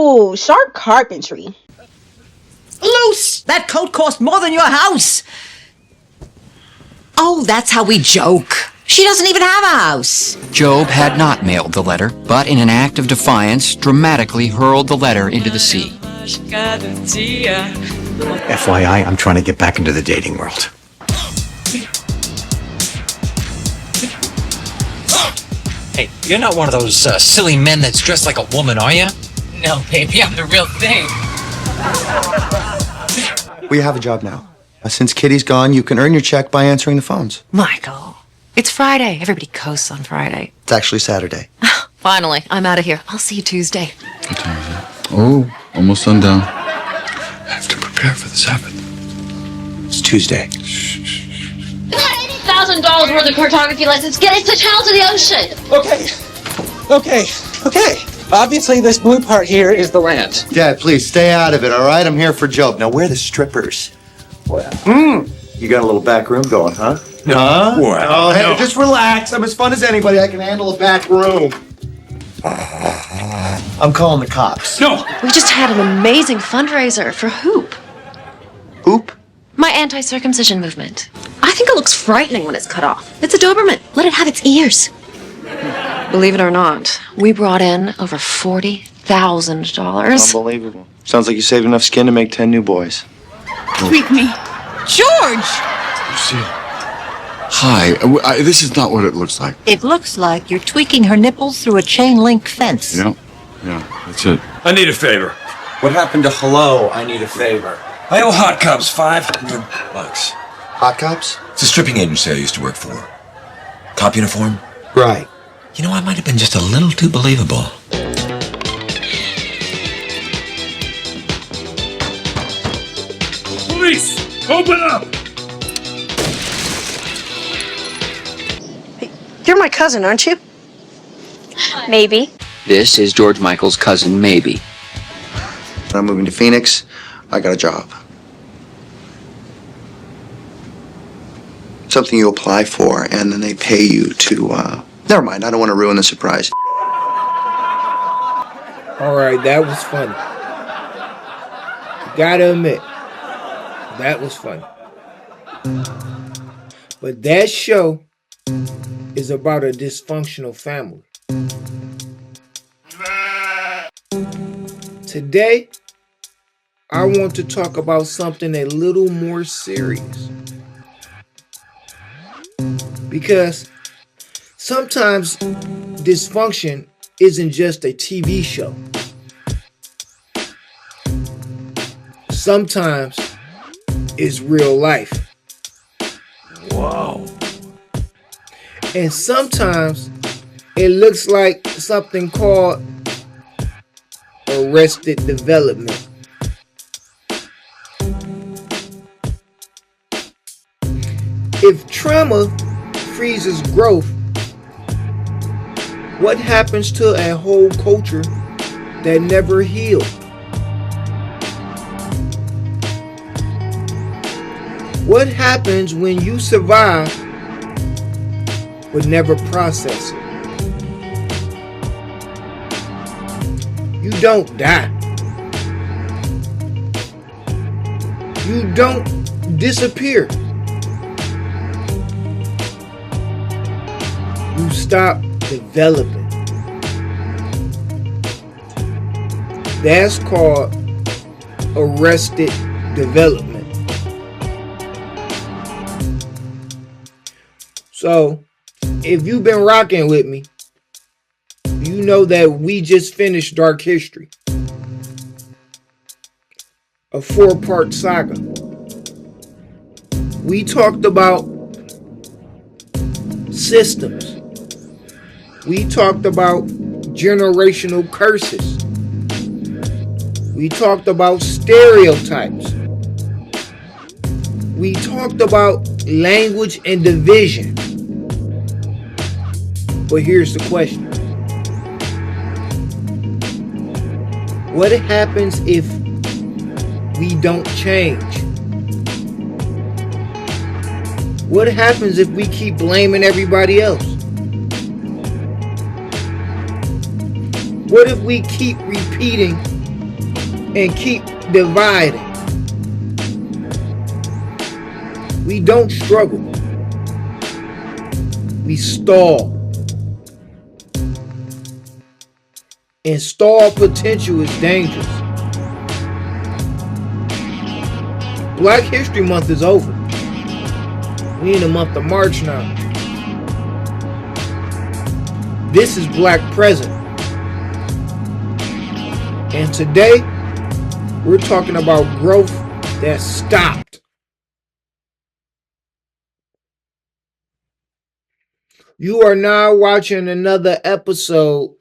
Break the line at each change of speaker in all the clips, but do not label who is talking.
Ooh, Sharpe carpentry.
Luce, that coat cost more than your house. Oh, that's how we joke. She doesn't even have a house.
Job had not mailed the letter, but in an act of defiance, dramatically hurled the letter into the sea.
FYI, I'm trying to get back into the dating world.
Hey, you're not one of those silly men that's dressed like a woman, are you?
No, baby, I'm the real thing.
We have a job now. Since Kitty's gone, you can earn your check by answering the phones.
Michael, it's Friday. Everybody coasts on Friday.
It's actually Saturday.
Finally, I'm out of here. I'll see you Tuesday.
What time is it? Oh, almost sundown. I have to prepare for the Sabbath.
It's Tuesday.
$80,000 worth of cartography lessons. Get us to Child of the Ocean.
Okay. Obviously, this blue part here is the land.
Dad, please stay out of it, all right? I'm here for Job. Now, where are the strippers? Well, you got a little back room going, huh?
No.
Huh?
Well,
Hey,
no.
just relax. I'm as fun as anybody. I can handle a back room. I'm calling the cops.
No.
We just had an amazing fundraiser for Hoop,
Hoop?
my anti-circumcision movement. I think it looks frightening when it's cut off. It's a Doberman. Let it have its ears. Believe it or not, we brought in over $40,000.
Unbelievable. Sounds like you saved enough skin to make 10 new boys.
Tweak me. George!
Hi. This is not what it looks like.
It looks like you're tweaking her nipples through a chain link fence.
Yeah, that's it.
I need a favor.
What happened to hello, I need a favor?
I owe Hot Cops $500.
Hot cops?
It's a stripping agency I used to work for. Cop uniform?
Right.
You know, I might have been just a little too believable. Police! Open up!
You're my cousin, aren't you?
Maybe.
This is George Michael's cousin, Maybe.
I'm moving to Phoenix. I got a job. Something you apply for, and then they pay you to, Never mind, I don't want to ruin the surprise.
All right, that was funny. Gotta admit, that was funny. But that show is about a dysfunctional family. Today, I want to talk about something a little more serious. Because sometimes dysfunction isn't just a TV show. Sometimes it's real life.
Wow.
And sometimes it looks like something called arrested development. If trauma freezes growth, what happens to a whole culture that never healed? What happens when you survive but never process it? You don't die. You don't disappear. You stop developing. That's called arrested development. So, if you've been rocking with me, you know that we just finished Dark History, a 4-part saga. We talked about systems. We talked about generational curses. We talked about stereotypes. We talked about language and division. But here's the question. What happens if we don't change? What happens if we keep blaming everybody else? What if we keep repeating and keep dividing. We don't struggle. We stall. And stalled potential is dangerous. Black History Month is over. We in the month of March now. This is Black Present. And today, we're talking about growth that stopped. You are now watching another episode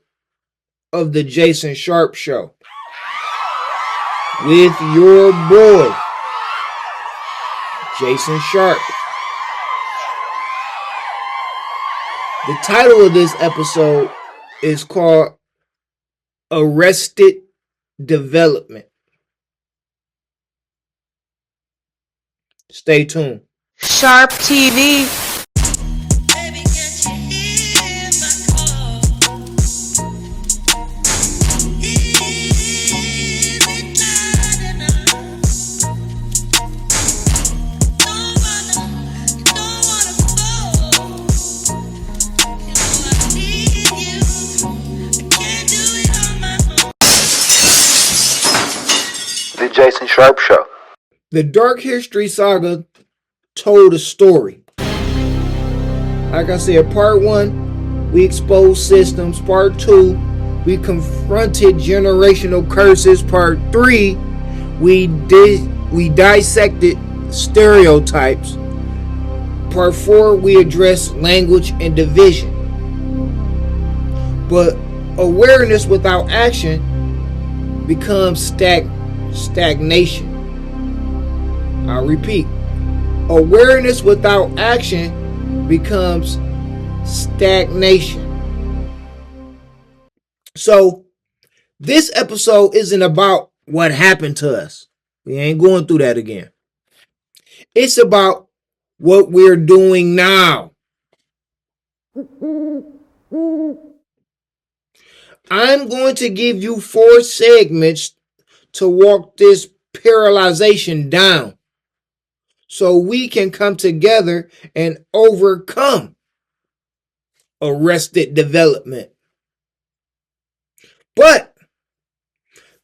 of the Jason Sharpe Show with your boy, Jason Sharpe. The title of this episode is called Arrested Development. Stay tuned.
Sharpe TV.
The Jason Sharpe Show.
The Dark History Saga told a story. Like I said, part 1, we exposed systems. Part 2, we confronted generational curses. Part 3, we dissected stereotypes. Part 4, we addressed language and division. But awareness without action becomes stagnation. I'll repeat. Awareness without action becomes stagnation. So, this episode isn't about what happened to us. We ain't going through that again. It's about what we're doing now. I'm going to give you 4 segments to walk this paralyzation down so we can come together and overcome arrested development. But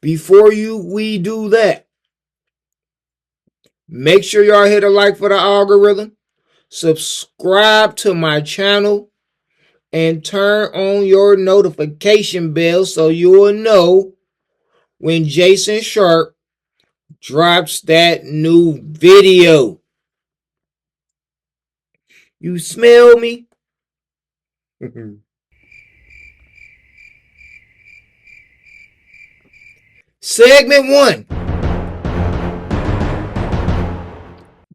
before we do that, make sure y'all hit a like for the algorithm, subscribe to my channel, and turn on your notification bell so you will know when Jason Sharpe drops that new video. You smell me? Segment 1.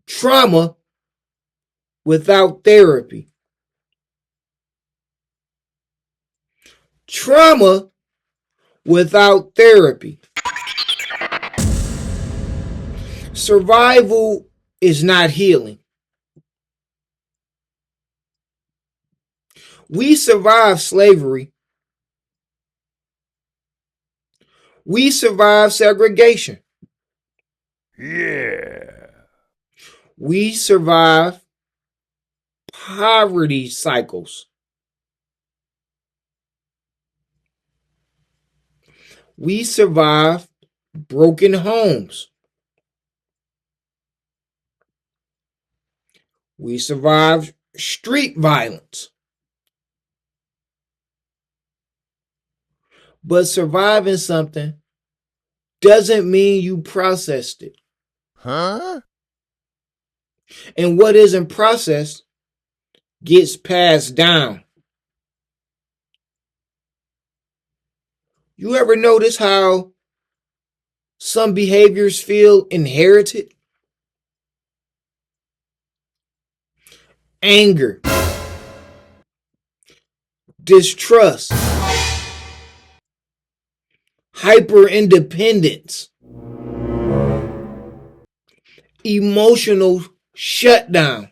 Trauma without therapy. Trauma without therapy. Survival is not healing. We survived slavery. We survived segregation.
Yeah.
We survived poverty cycles. We survived broken homes. We survived street violence. But surviving something doesn't mean you processed it.
Huh?
And what isn't processed gets passed down. You ever notice how some behaviors feel inherited? Anger, distrust, hyper independence, emotional shutdown.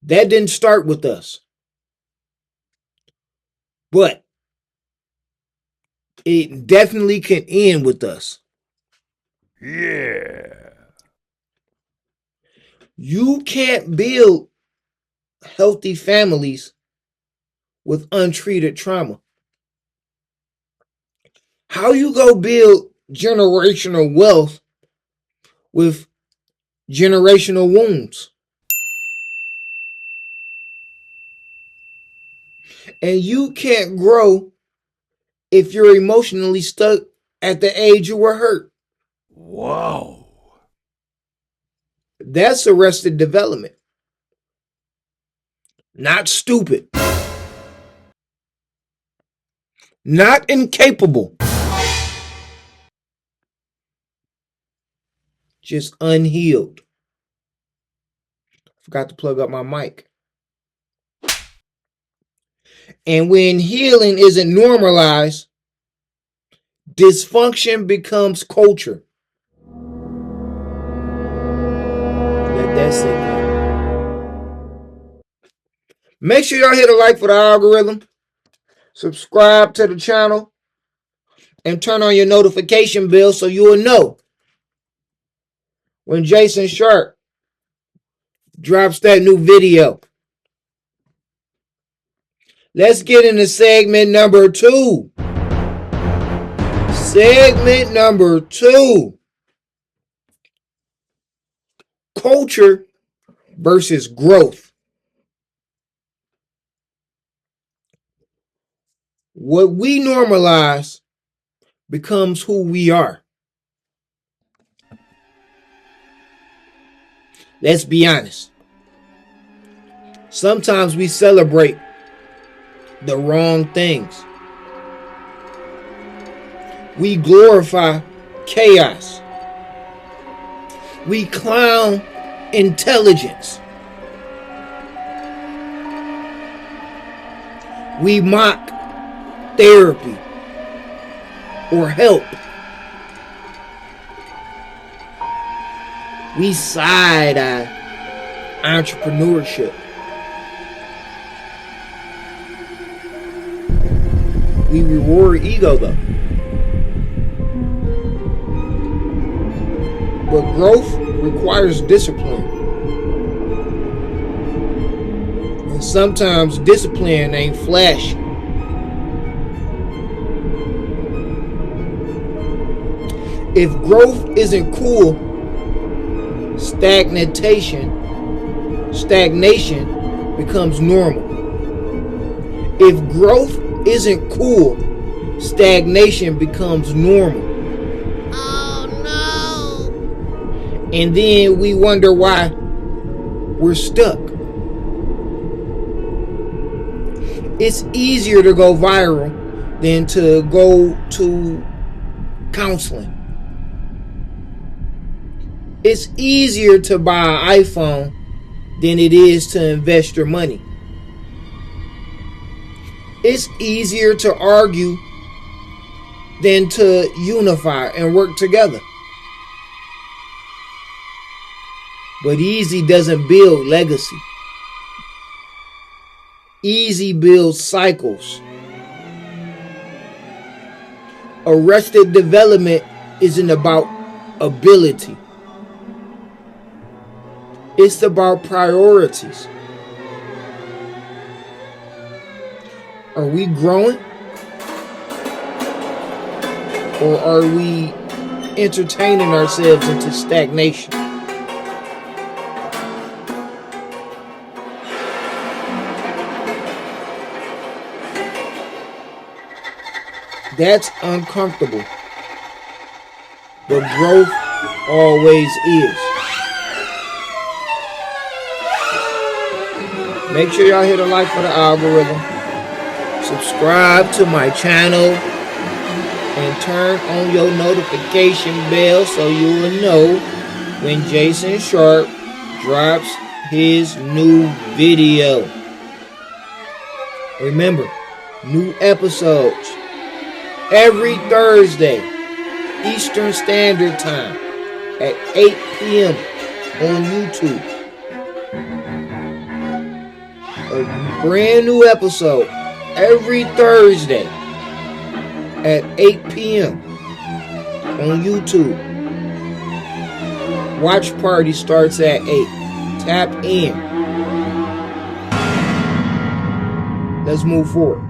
That didn't start with us. But it definitely can end with us.
Yeah.
You can't build healthy families with untreated trauma. How you go build generational wealth with generational wounds? And you can't grow if you're emotionally stuck at the age you were hurt.
Whoa.
That's arrested development. Not stupid. Not incapable. Just unhealed. Forgot to plug up my mic. And when healing isn't normalized, dysfunction becomes culture. Let that sink in. Make sure y'all hit a like for the algorithm. Subscribe to the channel. And turn on your notification bell so you will know when Jason Sharpe drops that new video. Let's get into segment number 2. Segment number 2. Culture versus growth. What we normalize becomes who we are. Let's be honest. Sometimes we celebrate the wrong things. We glorify chaos. We clown intelligence. We mock therapy or help. We side-eye entrepreneurship. We reward ego though. But growth requires discipline. And sometimes discipline ain't flashy. If growth isn't cool, stagnation becomes normal. If growth isn't cool, stagnation becomes normal.
Oh no!
And then we wonder why we're stuck. It's easier to go viral than to go to counseling. It's easier to buy an iPhone than it is to invest your money. It's easier to argue than to unify and work together. But easy doesn't build legacy. Easy builds cycles. Arrested development isn't about ability. It's about priorities. Are we growing? Or are we entertaining ourselves into stagnation? That's uncomfortable. But growth always is. Make sure y'all hit a like for the algorithm. Subscribe to my channel. And turn on your notification bell so you will know when Jason Sharpe drops his new video. Remember, new episodes every Thursday, Eastern Standard Time at 8 p.m. on YouTube. A brand new episode every Thursday at 8 p.m. on YouTube. Watch party starts at 8. Tap in. Let's move forward.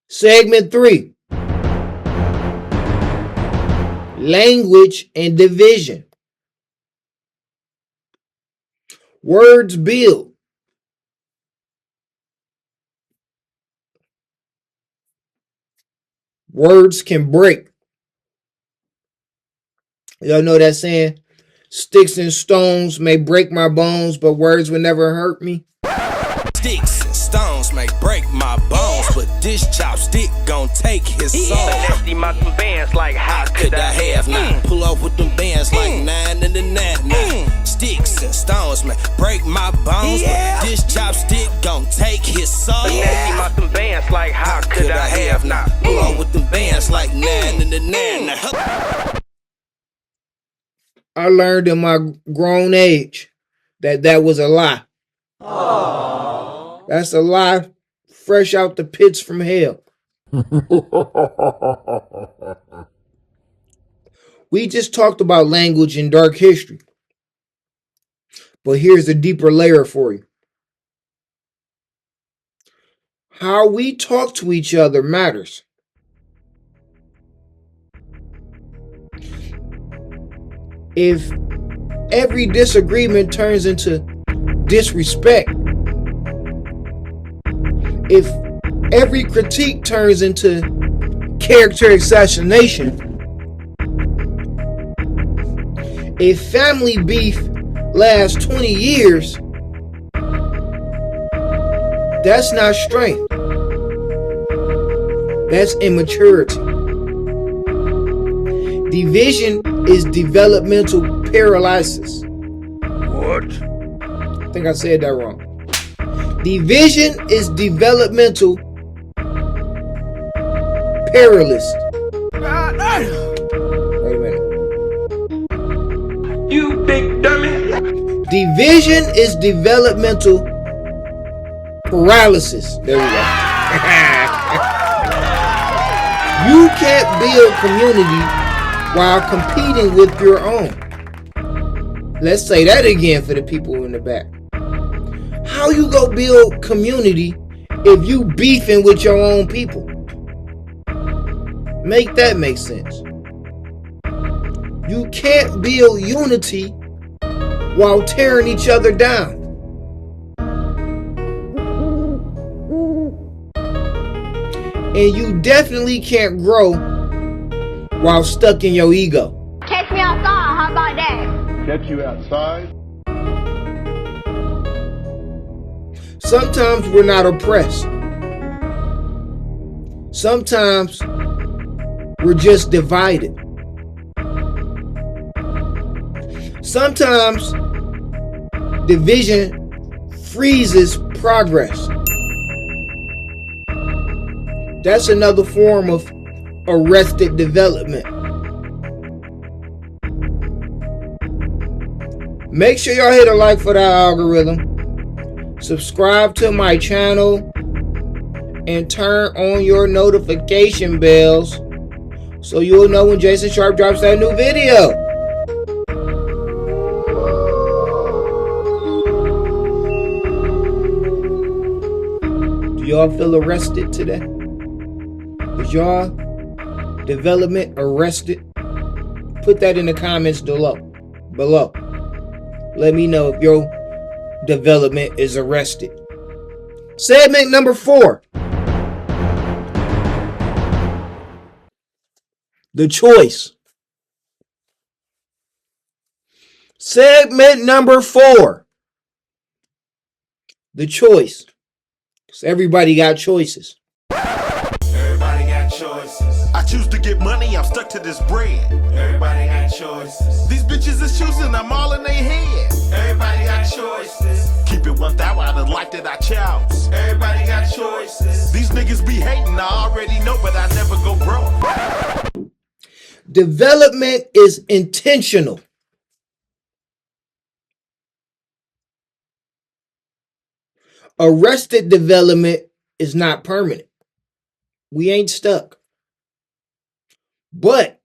Segment 3. Language and division. Words build. Words can break. Y'all know that saying? Sticks and stones may break my bones, but words will never hurt me.
Sticks and stones may break my bones, but this chopstick gon' take his soul.
Nasty my bands like how could I have not?
Pull off with them bands like 9 and the 9. Sticks and stones may break my bones, but this chopstick gon' take his soul.
Nasty my bands like how could I have not?
Pull off with them bands like 9 and the 9.
I learned in my grown age that was a lie. That's a lie fresh out the pits from hell. We just talked about language and dark history. But here's a deeper layer for you. How we talk to each other matters. If every disagreement turns into disrespect, if every critique turns into character assassination, if family beef lasts 20 years, that's not strength. That's immaturity. Division is developmental paralysis.
What?
I think I said that wrong. Division is developmental paralysis. Wait a minute.
You big dummy.
Division is developmental paralysis. There we go. You can't build community while competing with your own. Let's say that again for the people in the back. How you go build community if you beefing with your own people? Make that make sense. You can't build unity while tearing each other down. And you definitely can't grow while stuck in your ego.
Catch me outside, how about that?
Catch you outside?
Sometimes we're not oppressed. Sometimes we're just divided. Sometimes division freezes progress. That's another form of arrested development. Make sure y'all hit a like for that algorithm. Subscribe to my channel and turn on your notification bells so you'll know when Jason Sharpe drops that new video. Do y'all feel arrested today? Is y'all development arrested? Put that in the comments below. Let me know if your development is arrested. Segment number 4. The choice. Segment number 4. The choice. Because everybody got choices.
Everybody got choices. I choose to get money, I'm stuck to this bread. Everybody got choices. These bitches is choosing, I'm all in their head. Everybody got choices. Keep it 1,000 out of life that I chose. Everybody got choices. These niggas be hating, I already know, but I never go broke.
Development is intentional. Arrested development is not permanent. We ain't stuck. But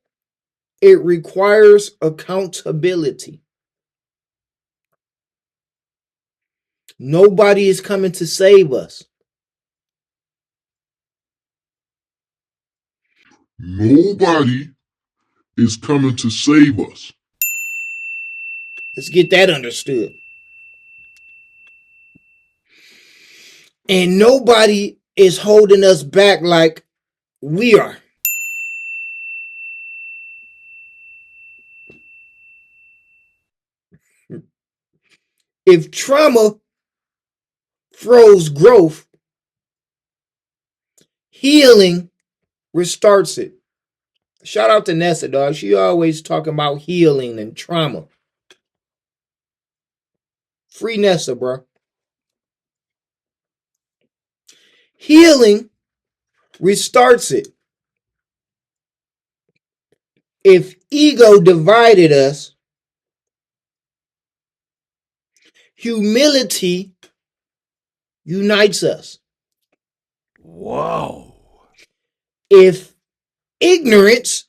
it requires accountability. Nobody is coming to save us.
Nobody is coming to save us.
Let's get that understood. And nobody is holding us back like we are. If trauma froze growth, healing restarts it. Shout out to Nessa, dog. She always talking about healing and trauma. Free Nessa, bro. Healing restarts it. If ego divided us, humility unites us.
Wow.
If ignorance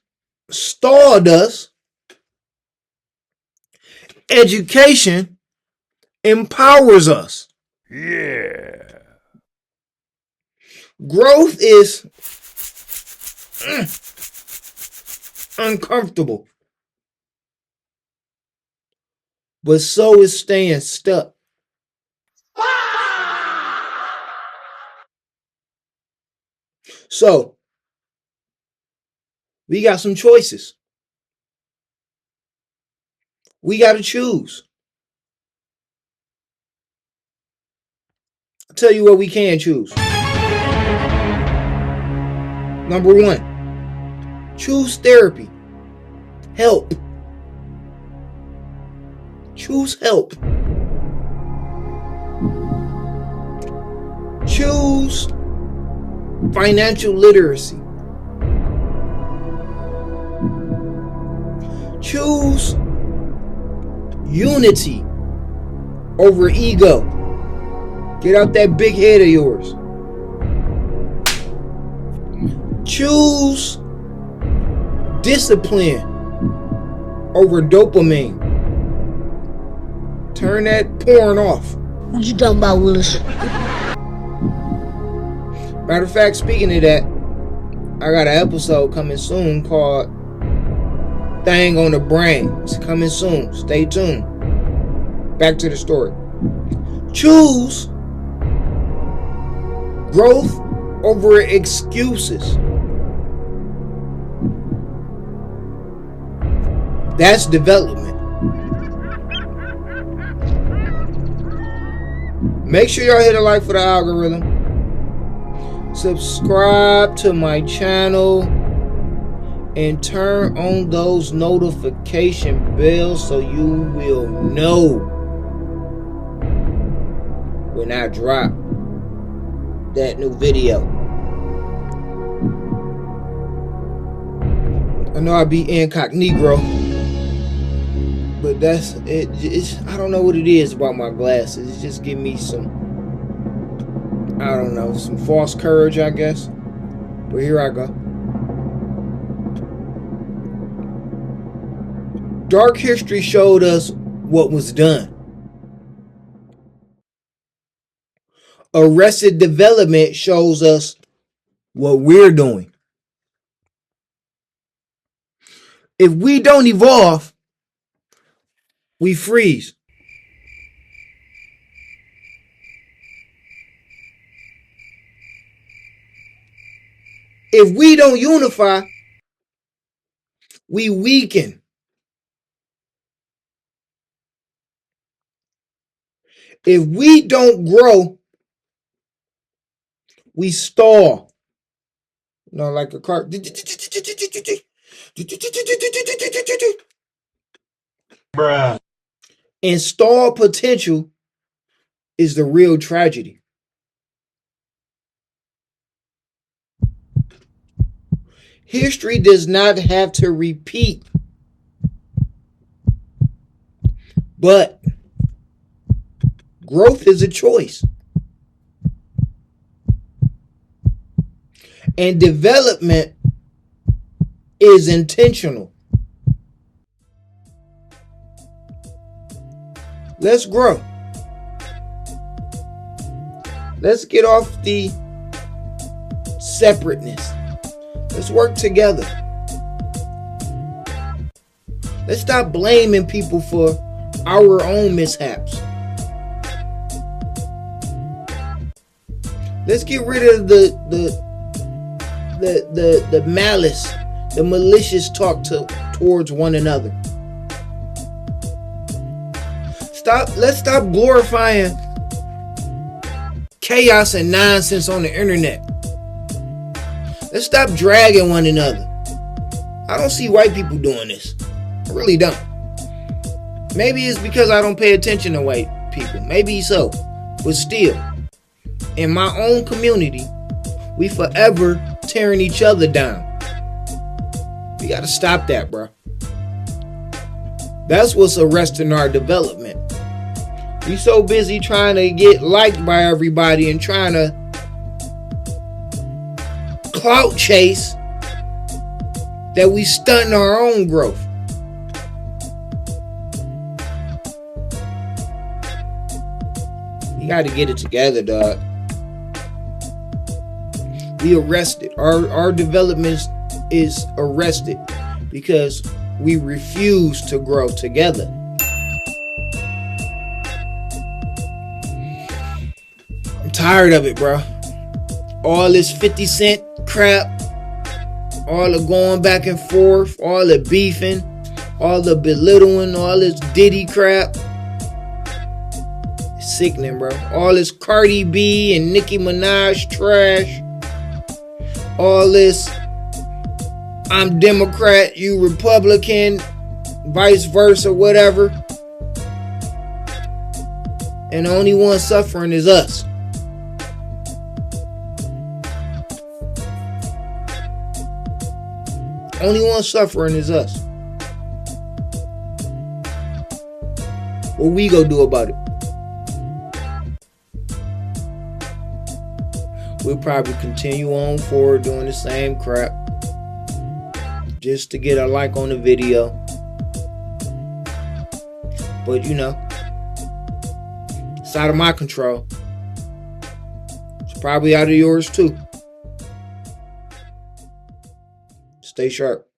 stalled us, education empowers us.
Yeah.
Growth is uncomfortable, but so is staying stuck. So, we got some choices. We got to choose. I'll tell you what we can choose. Number 1, choose therapy. Help. Choose help. Choose financial literacy. Choose unity over ego. Get out that big head of yours. Choose discipline over dopamine. Turn that porn off.
What you talking about, Willis?
Matter of fact, speaking of that, I got an episode coming soon called Thing on the Brain. It's coming soon. Stay tuned. Back to the story. Choose growth over excuses. That's development. Make sure y'all hit a like for the algorithm. Subscribe to my channel and turn on those notification bells so you will know when I drop that new video. I know I be incognito, but that's it. I don't know what it is about my glasses. It just give me some, I don't know, some false courage, I guess. But here I go. Dark history showed us what was done. Arrested Development shows us what we're doing. If we don't evolve, we freeze. If we don't unify, we weaken. If we don't grow, we stall. You know, like a car.
Bruh.
And stall potential is the real tragedy. History does not have to repeat, but growth is a choice. And development is intentional. Let's grow. Let's get off the separateness. Let's work together. Let's stop blaming people for our own mishaps. Let's get rid of the malice, the malicious talk towards one another. Let's stop glorifying chaos and nonsense on the internet. Let's stop dragging one another. I don't see white people doing this. I really don't. Maybe it's because I don't pay attention to white people. Maybe so. But still, in my own community, we forever tearing each other down. We gotta stop that, bro. That's what's arresting our development. We so busy trying to get liked by everybody and trying to clout chase that we stunting our own growth. You got to get it together, dog. We arrested. Our development is arrested because we refuse to grow together. I'm tired of it, bro. All this 50 Cent crap, all the going back and forth, all the beefing, all the belittling, all this Diddy crap. It's sickening, bro. All this Cardi B and Nicki Minaj trash. All this I'm Democrat, you Republican, vice versa, whatever. And the only one suffering is us. Only one suffering is us. What we gonna do about it? We'll probably continue on forward doing the same crap just to get a like on the video. But you know, it's out of my control. It's probably out of yours too. Stay sharp.